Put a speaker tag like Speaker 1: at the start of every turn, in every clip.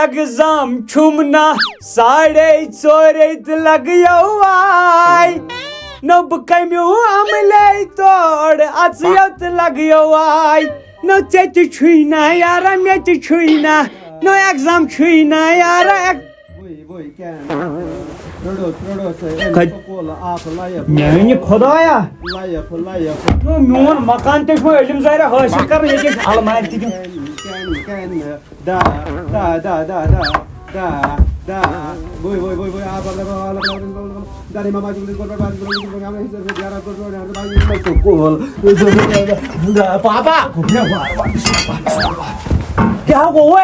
Speaker 1: Exam چھمنا 4:30 لگیو نو بہ کمیو عملے توڑ اژیو لگیو نو ژے چھُی نا یارا مے تہِ چھُی نا نو ایگزام چھُی نا یارا میانہِ خۄدایا میون مکان تہِ چھُ علم ظٲہرا حٲصِل کران ییٚتہِ المارِ تہِ پاپا کیا گوٚو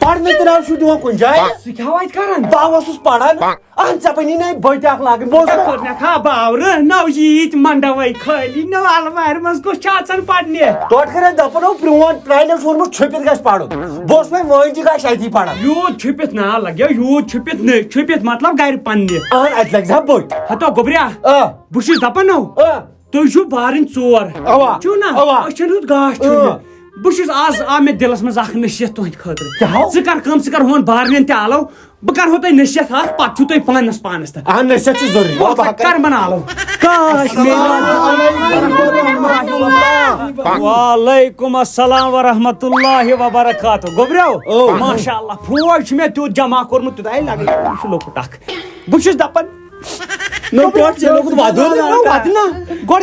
Speaker 1: پڑھنے ترٛاو چھُ دِوان کُنہِ جایہِ ژٕ کیٛاہ واتہِ کران بہٕ اوسُس پران اہن ژےٚ بنی نا بٔتۍ اکھ لاگٕنۍ کورنکھا باورٕ نو ییٖتۍ منڈوے خٲلی نو المارِ منٛز کُس چھُ اژان پرنہِ توتہِ کٔرِتھ دپان پرٛون پرٛانیو چھُ ووٚنمُت چھُپِتھ گژھِ پرُن بہٕ اوسُس وۄنۍ وٲنۍ تہِ گژھِ اتی پران یوٗت چھُپِتھ نا لگیو یوٗت چھُپِتھ نہٕ چھُپِتھ مطلب گرِ پننہِ اہن اتہِ لگہِ ہا بٔتۍ ہتو گوٚبریا بہٕ چھُس دپان نو تُہۍ چھِو بارٕنۍ 4 چھُو نا أسۍ چھِنہٕ ہُتھ گاش چھُنہٕ بہٕ چھُس آز آو مےٚ دِلس منٛز اکھ نصیحت تُہنٛدِ خٲطرٕ ژٕ کر کٲم ژٕ کر ہُمن بارنٮ۪ن تہِ آلو بہٕ کرہو تۄہہِ نصیحت اکھ پتہٕ چھُو تۄہہِ پانس تہٕ نصیحت چھِ ضروٗری کرمن آلو وعلیکم السلام ورحمۃ اللہ وبرکاتہ گوٚبریو ماشاء اللہ فوج چھُ مےٚ تیوٗت جمع کوٚرمُت تیوٗتاہ لگے یہِ چھُ لۄکُٹ اکھ بہٕ چھُس دپان گۄڈٕ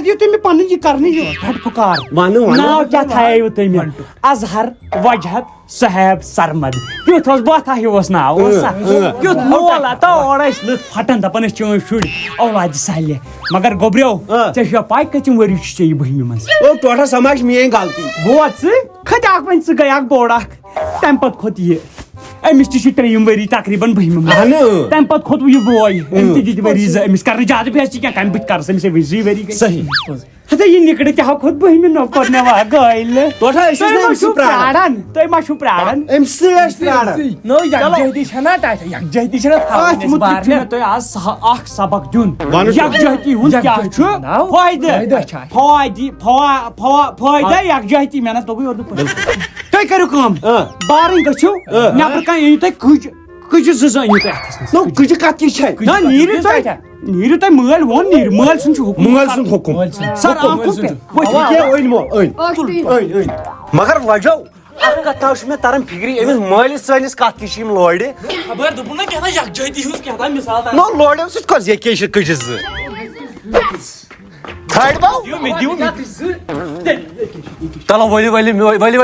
Speaker 1: دِیِو تُہۍ مےٚ پنُن یہِ کرنہٕ یہِ ہٹ پُکار ناو کیٛاہ تھایو تُہۍ مےٚ اظہر وجہت صہیب سرمد تیُتھ اوس باتھا ہیوٗ اوس ناو اوسا تیُتھ مول تو اورٕ ٲسۍ لُکھ پھٹان دپان ٲسۍ چٲنۍ شُرۍ اولادِ صالح مگر گوٚبریو ژےٚ چھُیا پاے کٔژِم ؤری چھُ ژےٚ یہِ 12مہِ منٛز ٹوٹل سماج میٲنۍ غلطی ووت ژٕ کھٔتۍ اکھ وۄنۍ ژٕ گٔے اکھ بوٚڑ اکھ تمہِ پتہٕ کھوٚت یہِ أمِس تہِ چھُ 3 ؤری تقریٖبن 12مہِ منٛز تمہِ پتہٕ کھوٚت یہِ بوے أمۍ تہِ دِتۍ ؤری 2 أمِس کرنہٕ زیادٕ بےٚعزتی کینٛہہ کمہِ بٕتھِ کرس أمِس 2 ؤری گٔے صحیح ہتا یہِ نِکڑٕ تہِ ہا کھوٚت 12مہِ نو کوٚر مےٚ وا گٲلۍ تُہۍ ما چھُو پراران أمِس یکجہتی چھنا تتہِ یکجہتی چھنا تۄہہِ آز اکھ سبق دیُن یکجہتی ہُنٛد کیٛاہ چھُ فٲیدٕ یکجہتی مےٚ نہ توٚگُے اردو پٲٹھۍ تُہۍ کٔرِو کٲم بارٕنۍ گٔژھِو نٮ۪برٕ کنہِ أنِو تُہۍ کٕجہِ 2 أنِو تُہۍ اتھس منٛز کٕجہِ کتھ کِژھ چھےٚ نیٖرِو تۄہہِ مٲلۍ ووٚن نیٖرِو مٲلۍ سُنٛد چھُ حُکُم مٲلۍ سُنٛد حُکُم مگر وجو اکھ کتھ چھُ مےٚ تران فِکرِ أمِس مٲلِس سٲنِس کتھ کِژھ چھِ یِم لورِ خبر دوٚپُن نہ کیٛاہ یکجہتی ہٕنٛز کیٛاہ مثال نو لورٮ۪و سۭتۍ کۄس یہِ کیٛاہ چھِ کٕجہِ 2 چلو ؤلِو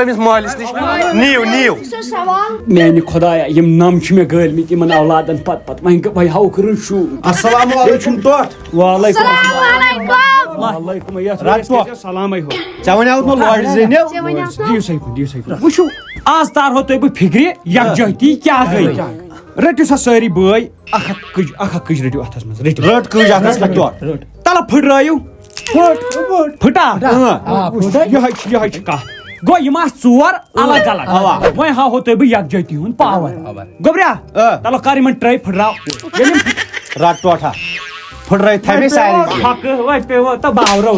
Speaker 1: أمِس مٲلِس نِش نِیِو میانہِ خۄدایا یِم نم چھِ مےٚ گٲلمٕتۍ یِمن اولادن پتہٕ وۄنۍ ہاوُکھ رٕشوٗ السلام علیکم وعلیکم سلامے ہو ژےٚ وَنیٛاوُتھ نہٕ لورِ زینِو دِیِو سا وٕچھِو آز تارہو تۄہہِ بہٕ فِکرِ یکجہتی کیٛاہ گٔے رٔٹِو سا سٲری بٲے اکھ اکھ کٕج رٔٹِو اتھس منٛز رٔٹ کٕج اتھس منٛز تلہٕ پھٕٹرٲیِو پھٕٹا یِہے چھِ کتھ گوٚو یِم آسہٕ 4 الگ الگ وۄنۍ ہاوہو تۄہہِ بہٕ یکجہتی ہُنٛد پاور گوٚبریا تلو کر یِمن ٹرٛے پھٕٹراو رٹ ٹوٹھا پھٕٹرٲیِتھ تھاے مےٚ سارے باورو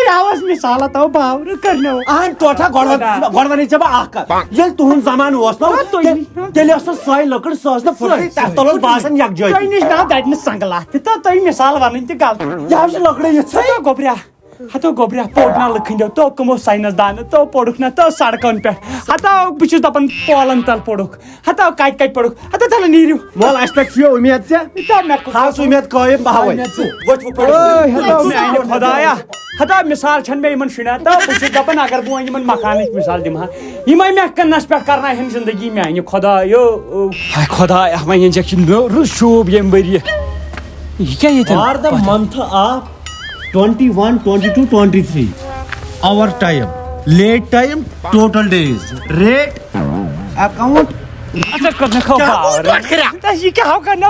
Speaker 1: جانور مثال تو باور کرنو ٹوٹھا گۄڈٕ وَنے ژےٚ بہٕ اکھ کتھ ییٚلہِ تُہُنٛد زمانہٕ اوس نہ تیٚلہِ ٲس نہٕ سۄے لٔکٕر سۄ ٲس نہٕ پھٕٹرٲیِتھ تتھ تل اوس باسان یکجہتی تۄہہِ نِش نا دَرِ نہٕ سنگلات تہِ تہٕ تۄہہِ مثال وَنٕنۍ تہِ غلط یہِ حظ چھِ لٔکرٕ یِژھٕے گوٚبریا ہتو گوٚبریا پوٚر نا لٕکھٕنٛدیو تو کٕمو ساینس دانہٕ تو پوٚرُکھ نا تو سڑکن پٮ۪ٹھ ہتو بہٕ چھُس دپان پولن تل پوٚرُکھ ہتو کتہِ پوٚرُکھ ہتو تلہٕ نیٖرِو مول اَسہِ پٮ۪ٹھ چھُ اُمید ژےٚ اُمید قٲیِم خۄدایا ہتا مثال چھنہٕ مےٚ یِمن شُرٮ۪ن تہٕ بہٕ چھُس دپان اگر بہٕ وۄنۍ یِمن مکانٕچ مثال دِمہٕ ہا یِمے مےٚ کٕنس پٮ۪ٹھ کرناوہن زندگی میانہِ خۄدایو خۄدایا وۄنۍ أنۍ زٮ۪کھ یہِ شوٗب ییٚمہِ ؤرۍ یہِ کیٛاہ ییٚتہِ
Speaker 2: 21, 22, 23 our time, late time, total days, rate, account
Speaker 1: یہ کیا ہو کرنا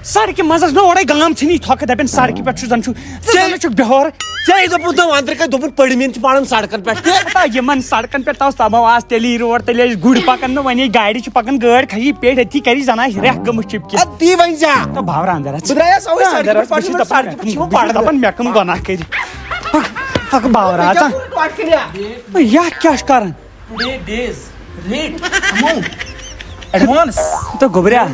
Speaker 1: سڑکہِ منٛز ٲس نہٕ اورے گام ژھٕنی تھۄکہٕ دَپان سڑکہِ پٮ۪ٹھ چھُ زن چھُ بہور
Speaker 2: ژےٚ دوٚپُتھ نہٕ اندرٕ کَنۍ دوٚپُن پٔرمٕتۍ چھِ پَران سڑکن پٮ۪ٹھ تہِ
Speaker 1: یِمن سڑکن پٮ۪ٹھ تاوس تباہ آز تیٚلہِ روڈ تیٚلہِ ٲسۍ گُرۍ پکان نہٕ وۄنۍ گاڑِ چھِ پکان گٲڑۍ کھسی پیٹھ أتھی کری زن آسہِ رٮ۪کھ گٔمٕژ چِپکہِ
Speaker 2: تی وۄنۍ زِ
Speaker 1: تو باورا اندر
Speaker 2: بہٕ درٛایس اَوَے سڑکہِ پٮ۪ٹھ پَرنہِ مگر سڑکہِ پٮ۪ٹھ چھِ وۄنۍ پَران
Speaker 1: دپان مےٚ کٕم گۄناہ کٔرِ پکھ باورا یتھ کیٛاہ چھُ کران
Speaker 3: ایڈوانس
Speaker 1: تو گوٚبریا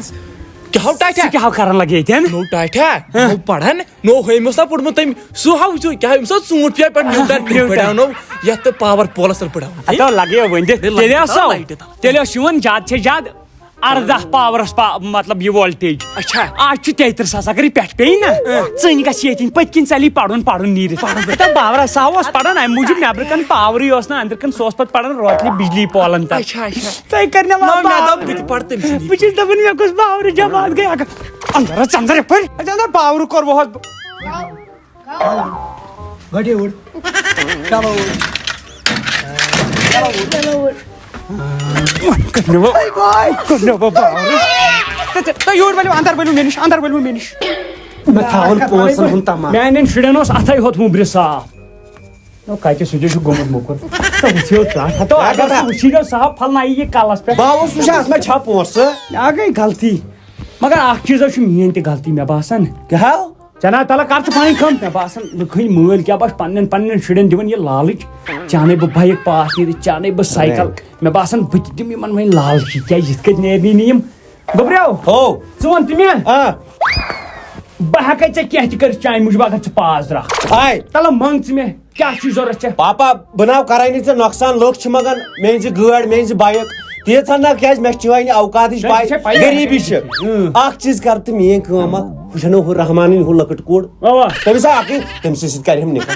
Speaker 3: کیٛاہ ٹاٹھا
Speaker 1: کیٛاہ کران لگے ییٚتٮ۪ن
Speaker 3: نو ٹاٹھا نو پڑھان نو ہُمِس نا پوٚرمُت تٔمۍ سُہ ہاو سُہ کیٛاہ أمِس اوس ژوٗنٛٹھ پیٚے پٮ۪ٹھ نیوٗٹن پڑاونو یتھ تہٕ پاور پولس تل پڑاوُن
Speaker 1: اتو لگے ؤنِتھ تیٚلہِ اوس یِوان زیادٕ سے زیادٕ 18 پاورس مطلب یہ وولٹیج
Speaker 3: اچھا
Speaker 1: آج چھُ 33 اگر یہ پٮ۪ٹھ پیٚیہِ نا ژٕنۍ گژھِ ییٚتِنۍ پٔتۍ کِنۍ ژَلی پرُن نیٖرِتھ باورا سا اوس پران امہِ موٗجوٗب نیبرٕ کن پاورٕے اوس نہٕ أنٛدرٕ کن سُہ اوس پتہٕ پران روتلہِ بجلی پولن تل تُہۍ کٔرنو بہٕ چھُس دپان مےٚ گوٚژھ پاورٕ جماعت گٔے اگر اندر ژنٛدر یپٲرۍ اندر پاورٕ کوٚروہس تُہۍ یور ؤلِو اندر ؤلِو مےٚ نِش
Speaker 2: مےٚ تھاوَن پونٛسن ہُنٛد تمام
Speaker 1: میانٮ۪ن شُرٮ۪ن اوس اتھے ہوت موبرِ صاف کتہِ سُہ چھُ گوٚمُت موٚکُر وٕچھِو اگر سُہ وٕچھی نہٕ صاف پھلنایہِ یہِ کلس پٮ۪ٹھ
Speaker 2: بہٕ اوسُس وٕچھان اتھ منٛز چھا پونٛسہٕ
Speaker 1: مےٚ گٔے غلطی مگر اکھ چیٖز چھُ میٲنۍ تہِ غلطی مےٚ باسان
Speaker 2: کیٛاہ
Speaker 1: جناب تعالیٰ کر ژٕ پنٕنۍ کٲم مےٚ باسان لُکھٕنۍ مٲلۍ کیٛاہ بہٕ چھُس پننٮ۪ن شُرٮ۪ن دِوان یہِ لالٕچ چانے بہٕ بایک پاس نیرِ چانے بہٕ سایکل مےٚ باسان بہٕ تہِ دِمہٕ یِمن وۄنۍ لالچی کیٛازِ یِتھ کٔنۍ نیرنٕے نہٕ یِم گوٚبریو ژٕ وَن تہٕ مےٚ بہٕ ہٮ۪کے ژےٚ کینٛہہ تہِ کٔرِتھ چانہِ موٗجوٗب اگر ژٕ پاس درٛاکھ
Speaker 2: آے
Speaker 1: تلہٕ منٛگ ژٕ مےٚ کیٛاہ چھُے ضوٚرتھ ژےٚ
Speaker 2: پاپا بہٕ ناو کَرے نہٕ ژےٚ نۄقصان لُکھ چھِ منٛگان مےٚ أنۍ زِ گٲڑۍ مےٚ أنۍ زِ بایک تیٖژاہ نہ کیٛازِ مےٚ چھِ وۄنۍ اوقاتٕچ پاے غریٖبی چھِ اکھ چیٖز کر تہٕ میٲنۍ کٲم اکھ ہُہ چھُنہٕ ہُہ رحمانٕنۍ ہُہ لۄکٕٹ کوٗر تٔمِس آو عقل تٔمسٕے سۭتۍ کرِ ہم نِکاح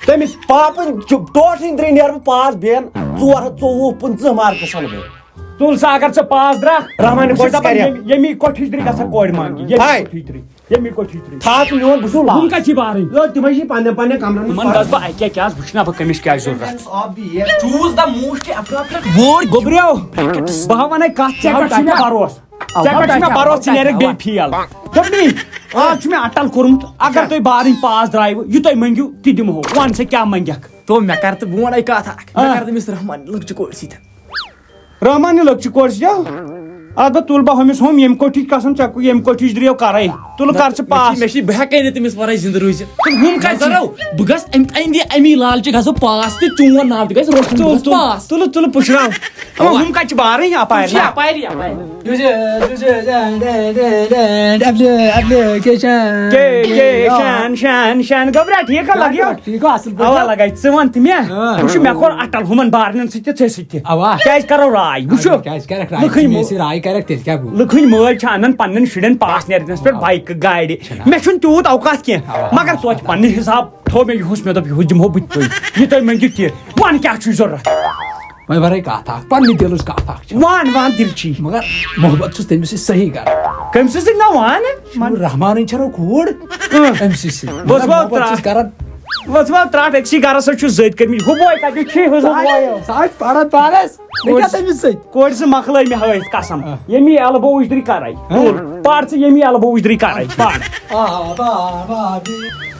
Speaker 2: تٔمِس پاپن ٹوٹل أنٛدرٕ نیرٕ بہٕ پاس بیٚین 424 مارکس انہٕ بہٕ
Speaker 1: تُل سا اگر ژٕ پاس درٛاکھ
Speaker 2: رحمانہِ کوٚر
Speaker 1: ییٚمی کوٹھِچ گژھان کورِ منٛگہِ ییٚمی کوٹھِچ
Speaker 2: تھاو ژٕ میون بہٕ چھُس
Speaker 1: ہُم کتہِ چھِ بارٕنۍ
Speaker 2: تِمے چھِ پننٮ۪ن کمرن
Speaker 1: تِمن گژھٕ بہٕ اکہِ اکہِ آز وٕچھنا بہٕ کٔمِس کیٛاہ ضوٚرتھ
Speaker 3: choose the most appropriate
Speaker 1: word گوٚبریو بہٕ ونے کتھ ژےٚ پٮ۪ٹھ چھُ مےٚ بروسہٕ ژےٚ پٮ۪ٹھ چھُ مےٚ بروسہٕ ژٕ نیرکھ بیٚیہِ فیل دوٚپنی آز چھُ مےٚ اٹل کوٚرمُت اگر تُہۍ بارٕنۍ پاس درٛایوٕ یہِ تُہۍ منٛگِو تہِ دِمہو وَن سا کیٛاہ منٛگکھ
Speaker 3: تو مےٚ کر تہٕ بہٕ ونے کتھ اکھ مےٚ کر تٔمِس رحمان لۄکچہِ کورِ سۭتۍ
Speaker 1: رحمانہِ لۄکچہِ کورِ سۭتۍ اَدٕ بہٕ تُلہٕ بہٕ ہُمِس ہُم ییٚمہِ کوٹھِچ قسم ژےٚ ییٚمہِ کوٹھِچ درٛاو کرے تُلہٕ کر ژٕ پاس
Speaker 3: مےٚ چھِ بہٕ ہٮ۪کے نہٕ تٔمِس ورٲے زِندٕ روٗزِتھ ہُم کتہِ کرو بہٕ گژھٕ اَمہِ امی لالچہِ گژھو پاس تہٕ چون ناو تہِ گژھِ روشن پاس
Speaker 1: تُلہٕ پُشراو ہُم کتہِ چھِ بارٕنۍ اپارِ گوٚبرا ٹھیٖک لگیو اوا لگے ژٕ وَن تہٕ مےٚ وٕچھ مےٚ کوٚر اٹل ہُمن بارنٮ۪ن سۭتۍ تہِ ژےٚ سۭتۍ تہِ کیٛازِ کرو راے وٕچھو لُکھٕنۍ مٲلۍ چھِ انان پننٮ۪ن شُرٮ۪ن پاس نیرنس پٮ۪ٹھ بایکہٕ گاڑِ مےٚ چھُنہٕ تیوٗت اوقات کینٛہہ مگر توتہِ پننہِ حساب تھوٚو مےٚ یِہُس مےٚ دوٚپ یِہُس دِمہو بہٕ تہِ تُہۍ یہِ تُہۍ منٛگِو تہِ وَن کیٛاہ چھُے ضوٚرتھ
Speaker 4: وۄنۍ ورٲے کتھ اکھ پننہِ دِلٕچ کتھ اکھ چھِ
Speaker 1: وَن دِلچی
Speaker 4: مگر محبت چھُس تٔمِس سۭتۍ صحیح کران
Speaker 1: کٔمۍ سٕنٛز نہ وَن
Speaker 4: رحمانٕنۍ چھَنہ کوٗر أمسٕے سۭتۍ کران
Speaker 1: وۄنۍ ترٛاٹھ أکسٕے گرس سۭتۍ چھُ زٔدۍ کٔرمٕتۍ ہُہ بوے کتہِ چھُ
Speaker 4: سُہ چھُ پران پانس تٔمِس سۭتۍ
Speaker 1: کورِ زٕ مۄکلٲے مےٚ ہٲیِتھ قسم ییٚمی ایلبو وٕچھدٕری کرے پر ژٕ ییٚمی ایلبو وٕچھدٕری کرے پر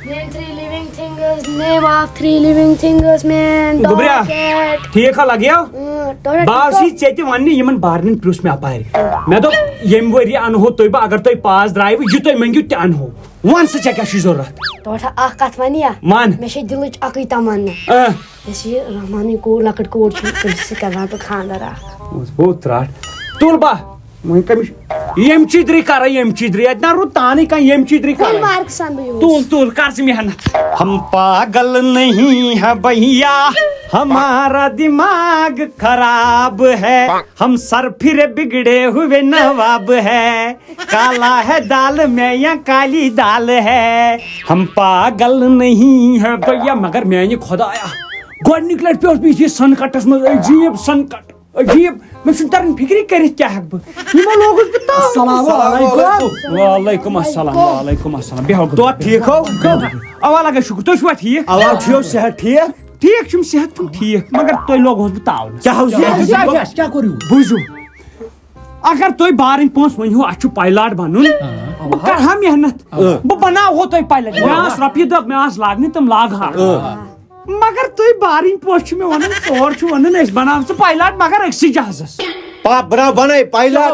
Speaker 5: Name 3 living things. Name of 3 living things, man.
Speaker 1: گوٚبریا ٹھیٖک ہا لگیو
Speaker 5: Dog.
Speaker 1: بہٕ آوُس ژےٚ تہِ وَننہِ یِمن بارنٮ۪ن پرٛژھ مےٚ اپارِ مےٚ دوٚپ ییٚمہِ ؤرۍ یہِ انہو تُہۍ بہٕ اگر تُہۍ پاس درٛایوٕ یہِ تُہۍ منٛگِو تہِ انہو وَن سا ژےٚ کیٛاہ چھُے ضوٚرتھ
Speaker 5: Dog. اکھ کتھ وَنہِ یا
Speaker 1: وَن
Speaker 5: مےٚ چھِ دِلٕچ اکٕے تمنا یۄس یہِ رحمانٕنۍ کوٗر لۄکٕٹ کوٗر چھِ تٔمِس سۭتۍ کرٕہا بہٕ خانٛدر اکھ
Speaker 1: گوٚو ترٛاٹھ تُل بہٕ وۄنۍ کٔمِس ییٚمچی درٕے کرے ییٚمچی درٕے اَتہِ نہ روٗد تانٕے کانٛہہ ییٚمچی درٕے کرے
Speaker 5: مارکس ان بہٕ یوٗز
Speaker 1: تُل کر ژٕ محنت ہم پاگل نہیں ہے بھیا ہمارا دماغ خراب ہے ہم سر پھر بگڑے ہوئے نواب ہے کالا ہے دال میں یا کالی دال ہے ہم پاگل نہیں ہے بھیا مگر میانہِ خۄدایا گۄڈنِکۍ لٹہِ پیوٚٹھ مےٚ یہِ سنکٹس منٛز عجیٖب سنکٹ عجیٖب مےٚ چھُنہٕ تران فِکری کٔرِتھ کیٛاہ ہٮ۪کہٕ بہٕ یِمو لوگُس بہٕ وعلیکُم السلام بیٚہو
Speaker 2: تو ٹھیٖک ہو
Speaker 1: اوا لگے شُکر تُہۍ چھُوا ٹھیٖک
Speaker 2: اوا چھُو صحت ٹھیٖک
Speaker 1: ٹھیٖک چھُم صحت چھُم ٹھیٖک مگر تۄہہِ لوگہوس بہٕ تاونس
Speaker 4: کیٛاہ کوٚرُو
Speaker 1: بوٗزِو اگر تُہۍ بارٕنۍ پونٛسہٕ ؤنۍہِو اَسہِ چھُ پایلاٹ بنُن بہٕ کرٕ ہا محنت بہٕ بناوہو تۄہہِ پایلٹ مےٚ آسہٕ رۄپیہِ دہ مےٚ آسہٕ لاگنہِ تِم لاگہٕ ہا مگر تُہۍ بارٕنۍ پٲٹھۍ چھِ مےٚ ونان ژور چھِ ونان أسۍ بناوو ژٕ پایلٹ مگر أکسٕے جہازس
Speaker 2: بناے پایلٹ ژےٚ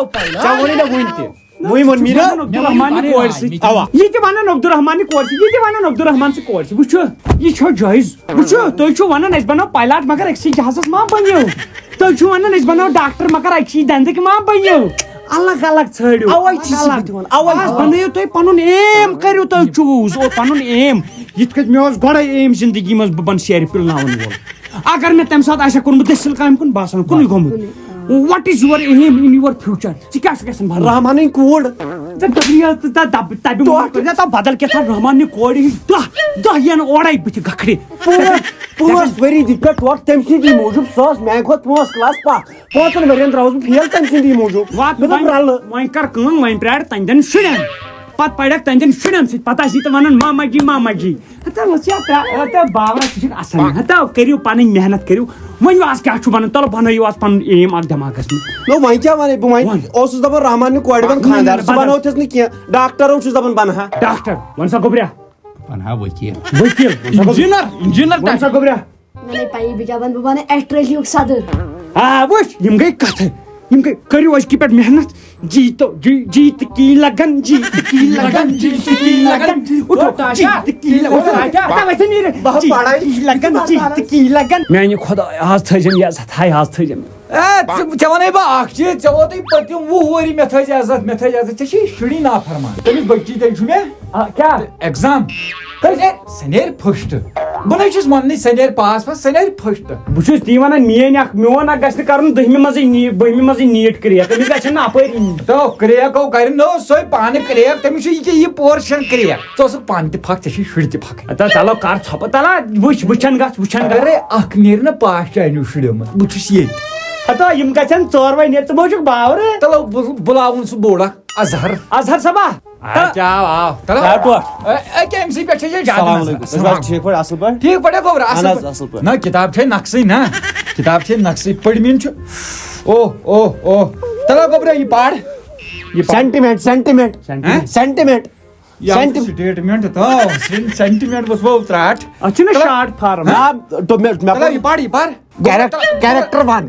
Speaker 2: ووٚنُے نہٕ وُنہِ تہِ وُنہِ ووٚن مےٚ نا
Speaker 1: عبدالرحمانہِ کورِ سۭتۍ یہِ تہِ ونان عبدالرحمانہِ کورِ سۭتۍ یہِ تہِ ونان عبدالرحمان سٕنٛدِ کورِ سۭتۍ وٕچھو یہِ چھو جٲیز وٕچھو تُہۍ چھِو ونان أسۍ بناو پایلٹ مگر أکسٕے جہازس ما بنیو تُہۍ چھِو ونان أسۍ بناو ڈاکٹر مگر أکسٕے دندٕکۍ ما بنیو الگ الگ ژھٲرِو بنٲیِو تُہۍ پنُن ایم کٔرِو تُہۍ چوٗز پنُن ایم یِتھ کٔنۍ مےٚ اوس گۄڈے ایم زندگی منٛز بہٕ بنہٕ سیرِ پِلناوَن وول اگر مےٚ تمہِ ساتہٕ آسہِ ہا کوٚرمُت دٔسِل کامہِ کُن بہٕ آسہٕ ہا کُنُے گوٚمُت what is your aim in your future ژٕ کیٛاہ چھُکھ یژھان بنُن
Speaker 2: رحمانٕنۍ کوٗر
Speaker 1: بدل کیٛاہ رحمانہِ کورِ ہِنٛدۍ دہ یِن اورے بٕتھِ گکھرِ
Speaker 2: 5 ؤری دِتۍ مےٚ ٹوٹھ تٔمۍ سٕنٛدی موٗجوٗب سُہ اوس میانہِ کھۄتہٕ 5 کلاس پتھ 5 ؤرین درٛاوُس بہٕ فیل تٔمۍ سٕنٛدی موٗجوٗب
Speaker 1: وۄنۍ کر کٲم وۄنۍ پرٛار تہنٛدٮ۪ن شُرٮ۪ن پتہٕ پرکھ تہنٛدٮ۪ن شُرٮ۪ن سۭتۍ پتہٕ آسی تہٕ ونان ماما جی باورا ژٕ چھُکھ اصل ہتا کٔرِو پنٕنۍ محنت کٔرِو ؤنِو آز کیٛاہ چھُ بنان تلو بنٲیِو آز پنُن ایم اکھ دٮ۪ماغس منٛز
Speaker 2: وۄنۍ کیٛاہ ونے بہٕ وۄنۍ اوسُس دپان رحمانہِ کورِ بن خانٛدار سُہ بنوتھس نہٕ کینٛہہ ڈاکٹر چھُس دپان بنہا
Speaker 1: ڈاکٹر ون سا گوٚبریا
Speaker 4: بنہا ؤکیٖل
Speaker 3: انجینر
Speaker 1: ون سا گوٚبریا
Speaker 5: مےٚ نَے پَیی بہٕ کیٛاہ وَنہٕ بہٕ بَنہٕ ایسٹریلیہُک صدر
Speaker 1: وٕچھ یِم گٔے کتھٕ یِم گٔے کٔرِو أزکہِ پٮ۪ٹھ محنت جی تہٕ کی لگن جی تہٕ کی لگن جی تہٕ کی لگن میانہِ خۄداے آز تھٲیزٮ۪م یہِ عزت ہاے آز تھٲیزٮ۪م
Speaker 4: ژےٚ ونے بہٕ اکھ چیٖز ژےٚ ووتُے پٔتِم 20 ؤری مےٚ تھٲیزِ عزت ژےٚ چھِ شُری نافرمان تٔمِس بٔچی تیٚلہِ چھُ مےٚ
Speaker 1: کیٛاہ
Speaker 4: ایگزام سۄ نیرِ فٔسٹ بہٕ نَے چھُس وننٕے سۄ نیرِ پاس سۄ نیرِ فٔسٹ
Speaker 1: بہٕ چھُس تی ونان میون اکھ گژھِ نہٕ کرُن 10مہِ منٛزٕے نیٖٹ کریک أمِس گژھن نہٕ اپٲری
Speaker 4: تو کریکو کرِ نہٕ سۄے پانہٕ کریک تٔمِس چھُ یہِ پورشن کریک ژٕ اوسُکھ پانہٕ تہِ پھکھ ژےٚ چھِ شُرۍ تہِ پھکھ
Speaker 1: چلو کر ژھۄپہٕ تلا وٕچھن گژھ
Speaker 4: اگرے اکھ نیرِ نہ پاس چانیو شُریو منٛز بہٕ چھُس ییٚتہِ
Speaker 1: ہتا یِم گژھن ژورے نیرِ ژٕ ما چھُکھ باورٕ
Speaker 4: چلو بُلاوُن سُہ بوٚڑ اکھ
Speaker 1: اظہر صبا
Speaker 4: أمسٕے پٮ۪ٹھ چھِ
Speaker 2: ٹھیٖک پٲٹھۍ اصل پٲٹھۍ
Speaker 4: ٹھیٖک پٲٹھۍ گوٚبرا اصل پٲٹھۍ نہ کِتاب چھے نقصٕے نا کِتاب چھے نقصٕے پٔرمٕنۍ چھُ اوہ چلو گوٚبرا یہِ پَر
Speaker 2: سینٹِمنٹ
Speaker 4: سٹیٹمنٹ سینٹِمنٹ وٕچھو ترٛاٹھ
Speaker 1: اتھ چھُنہ شاٹ فارم
Speaker 4: یہِ پَر
Speaker 2: کیریکٹر ون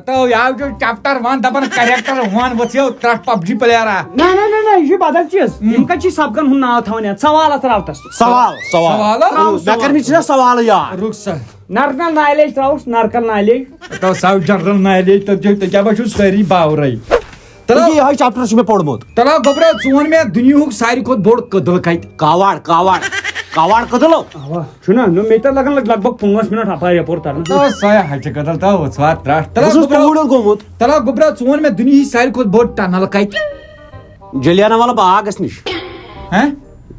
Speaker 4: تو یاو چھُ چیپٹر 1 دپان کریکٹر 1 ؤژھِو ترٛٹھ PUBG پلیرا
Speaker 1: نہ یہِ چھُ بدل چیٖز یِم کتہِ چھِ سبقن ہُنٛد ناو تھاوان یتھ سوال تراوتس
Speaker 2: سوال مےٚ کٔرمٕتۍ چھِنہ سوالٕے یاد
Speaker 4: رُک سا
Speaker 1: نرکل نالیج تراوُس نرکل نالیج
Speaker 4: تو سب جنرل نالیج تہٕ کیٛاہ بہٕ چھُس سٲری باورے
Speaker 2: یِہوے چیپٹر چھُ مےٚ پوٚرمُت
Speaker 4: چلو گوٚبرا ژٕ وَن مےٚ دُنیہُک ساروی کھۄتہٕ بوٚڑ کٔدٕل کتہِ
Speaker 2: کاوڑ کٔدٕل
Speaker 1: چھُنہ مےٚ تہِ لگان لگ بگ 5 منٹ اپٲرۍ یپور ترنس
Speaker 4: سۄے ہچہِ کٔدٕل تو ؤژھوا ترٛٹھ
Speaker 2: بہٕ چھُس توٗرۍ گوٚمُت
Speaker 4: چلو گوٚبرا ژٕ وَن مےٚ دُنیہِچ ساروی کھۄتہٕ بوٚڑ ٹنل کتہِ
Speaker 2: جلیانہ والا باغس نِش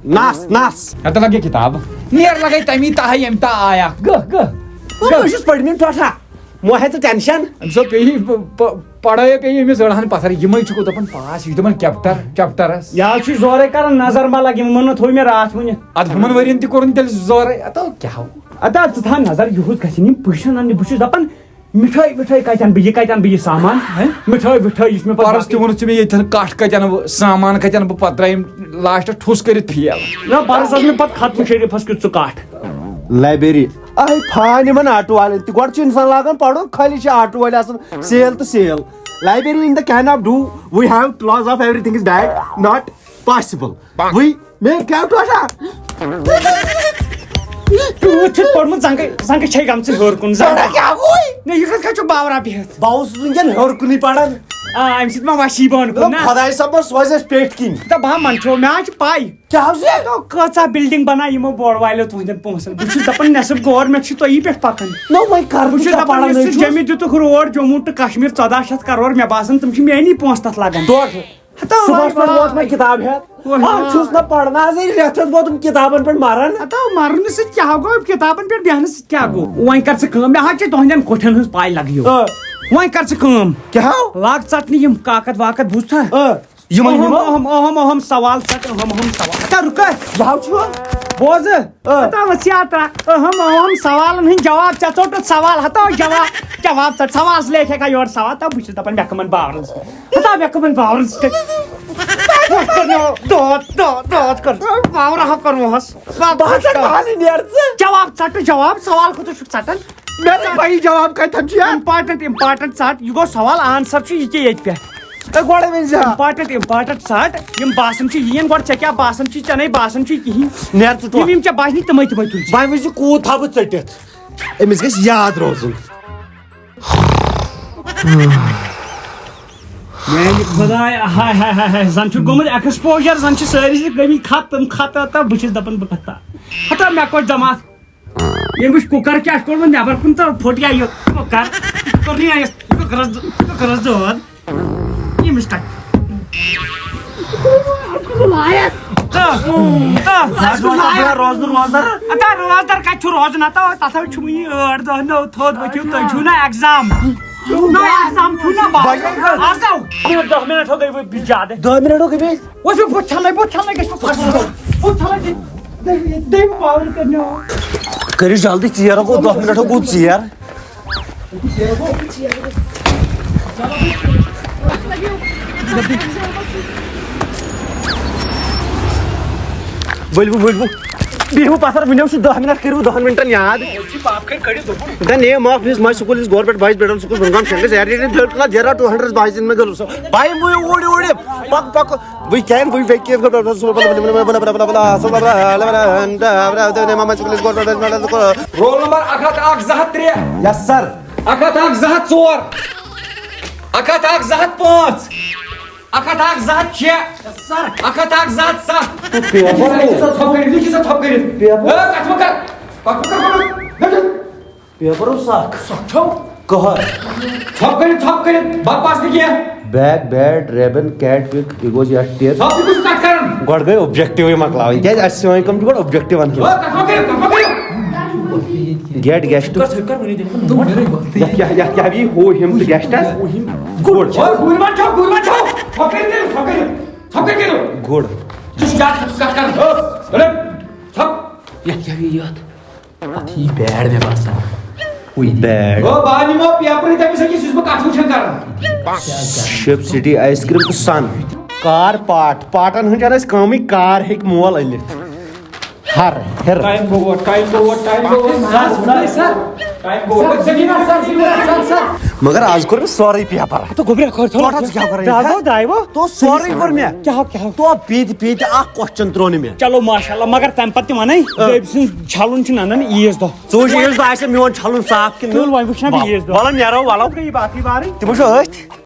Speaker 2: نس
Speaker 4: ہتا لگے کِتاب نیر لگے تمی تاہے ییٚمہِ تا آیا
Speaker 2: بہٕ چھُس پٔرمٕتۍ ٹھوٹھا مو ہے ژٕ ٹینشن
Speaker 4: أمۍ سۄ پیٚیہِ پڑٲے پیٚیہِ أمِس أڑہن پتھر یِمے چھُکھ دپان پاس یہِ چھُ دپان چیپٹرس
Speaker 1: یا چھُ زورے کران نظر ما لگہِ یِمن تھوٚو مےٚ راتھ وُنہِ
Speaker 4: اتھ ہُمن ؤرین تہِ کوٚرُن تیٚلہِ زورے کیٛاہ
Speaker 1: اتا ژٕ تھاو نظر یِہُس گژھن یِم پُشن اننہِ بہٕ چھُس دپان مِٹھٲے کتہِ انہٕ بہٕ یہِ سامان مِٹھٲے یہِ چھُ مےٚ
Speaker 4: پرس تہِ ووٚنُتھ ژٕ مےٚ ییٚتٮ۪ن کٹھ کتہِ انہٕ بہٕ سامان کتہِ انہٕ بہٕ پتہٕ ترٛایِم لاسٹس ٹھُس کٔرِتھ فیل
Speaker 1: نہ پرس اوس مےٚ پتہٕ ختمہٕ شریٖفس کیُتھ ژٕ کٹھ
Speaker 2: لایبریری فان یِمن آٹوٗ والٮ۪ن تہِ گۄڈٕ چھُ انسان لاگان پرُن خٲلی چھِ آٹوٗ وٲلۍ آسان سیل تہٕ سیل لایبریری ان the can of do we have laws of everything is bad not possible we make out
Speaker 1: تیوٗت چھُ پوٚرمُت زنٛگہٕ چھے گٔمژٕ ہیوٚر کُن یہِ کتھ چھُ باورا بِہِتھ
Speaker 2: بہٕ اوسُس وٕنکٮ۪ن ہیوٚر کُنٕے پران
Speaker 1: امہِ سۭتۍ ما وسی بہٕ کُن نہ
Speaker 2: خۄداے صٲب سوزِ اَسہِ پیٚٹھۍ کِنۍ
Speaker 1: دپ بہٕ منٛدچھو مےٚ حظ چھِ پاے کۭژاہ بلڈنگ بناے یِمو بوڑ والیو تُہنٛدٮ۪ن پونٛسن بہٕ چھُس دپان نٮ۪صٕف گورمینٹ چھُ تُہی پٮ۪ٹھ پکان بہٕ چھُس دپان یُس سُہ جمہِ دِتُکھ روڈ جموں ٹُو کشمیٖر 1400 کرور مےٚ باسان تِم چھِ میٲنی پونٛسہٕ تتھ لگان
Speaker 2: کِتاب ہٮ۪تھ چھُس نہ پران آز رٮ۪تھس ووتُم کِتابن پٮ۪ٹھ مران
Speaker 1: مرنہٕ سۭتۍ کیٛاہ گوٚو کِتابن پٮ۪ٹھ بیہنہٕ سۭتۍ کیٛاہ گوٚو وۄنۍ کر ژٕ کٲم مےٚ حظ چھِ تُہنٛدٮ۪ن کۄٹھٮ۪ن ہٕنٛز پاے لگیو وۄنۍ کر ژٕ کٲم لاگ ژٹنہِ یِم کاکد واکد بوٗزتھا اہم سوال ژٹ اہم سوال رُکا بوز اہم سوالن ہٕنٛدۍ جواب ژےٚ ژوٚٹُتھ سوال ہتا جواب ژٹ سوال لیکھے کا یورٕ سوال تہٕ بہٕ چھُس دپان مےٚ کٕمن باورن سۭتۍ مےٚ کٕمن باورن سۭتۍ جواب ژٹ جواب سوال کوٗتاہ چھُکھ ژٹان
Speaker 4: جواب کتن
Speaker 1: امپاٹنٹ ژٹ یہ گوٚو سوال آنسر چھُ یہِ کہِ ییٚتہِ پٮ۪ٹھ امپاٹنٹ ژٹ یِم باسان چھِ یِن گۄڈٕ ژےٚ کیٛاہ باسان چھُے ژےٚ نَے باسان چھُے کِہیٖنۍ
Speaker 2: نیر ژٕ
Speaker 1: یِم ژےٚ باسنی تِمے تُل
Speaker 2: وۄنۍ وٕچھ کوٗت تھاو بہٕ ژٔٹِتھ أمِس گژھِ یاد روزُن
Speaker 1: میانہِ خۄداے ہاے ہاے ہاے ہاے زن چھُ گوٚمُت ایکسپوجر زن چھِ سٲری گٔمٕتۍ خط بہٕ چھُس دپان بہٕ کتھ ہتا مےٚ کوٚر جماعت ییٚمۍ وٕچھ کُکر کیٛاہ چھُ کوٚرمُت نٮ۪بر کُن تہٕ پھُٹیا یہِ کُکر کوٚر نہٕ أمِس کُکرس دود ییٚمِس کتھ روزدر کتہِ چھُ روزُن ہتا تتھ چھُ وُنہِ 8 دۄہ نوٚو تھوٚد ؤتھِو تُہۍ چھُو نا ایگزام دہ منٹ ہو گئی وہ زیادہ
Speaker 2: 10 منٹ ہو گئے
Speaker 1: وہ بہت چھلے گژھِ پاور کرنے
Speaker 2: کٔرِو جلدی ژیر گوٚو 10 منٹ گوٚو ژیر ؤلِو بِہِو پتھر ؤنِو چھُ 10 منٹ کٔرِو 10 منٹن یاد name of his my school is government boys middle school Gurgaon Center there are 200 boys in my girls bhai اوڑ پک we can we wake up my school is government middle school
Speaker 4: roll number 1103
Speaker 2: yes sir
Speaker 4: 1104 1105 1106
Speaker 1: sir
Speaker 4: 1107
Speaker 2: paper سکھ کہر bag bat ribbon cat پک یہ گوٚو یتھ tyre گۄڈٕ گٔے اوبجیکٹِوٕے مۄکلاوٕنۍ کیٛازِ اَسہِ سٲنۍ کٲم چھِ گۄڈٕ اوبجیکٹِو ونٕنۍ گیٹ گیسٹ کیٛاہ یی ہو ہِم تہٕ گیسٹس گُڈ بیڈ شپ سٹی آیس کریم تہٕ سن کار پاٹن ہٕنٛز چھنہٕ اَسہِ کٲمٕے کار ہیٚکہِ مول أنِتھ ہر ہر مگر آز کوٚر مےٚ سورُے پیپر تو سورُے کوٚر مےٚ تو پیٖتہِ اکھ کوسچن ترٛوو نہٕ مےٚ
Speaker 1: چلو ماشاء اللہ مگر تمہِ پتہٕ تہِ ونے بیٚیہِ سٕنٛز چھلُن چھُ ننان عیٖذ دۄہ
Speaker 2: ژٕ وٕچھ عیٖذ دۄہ آسہِ میون چھلُن صاف کِنہٕ
Speaker 1: وۄنۍ وٕچھ نا بہٕ عیٖذ دۄہ
Speaker 2: وَلہٕ نیرو وَلو
Speaker 1: باقٕے بارٕے
Speaker 2: تِم چھِ أتھۍ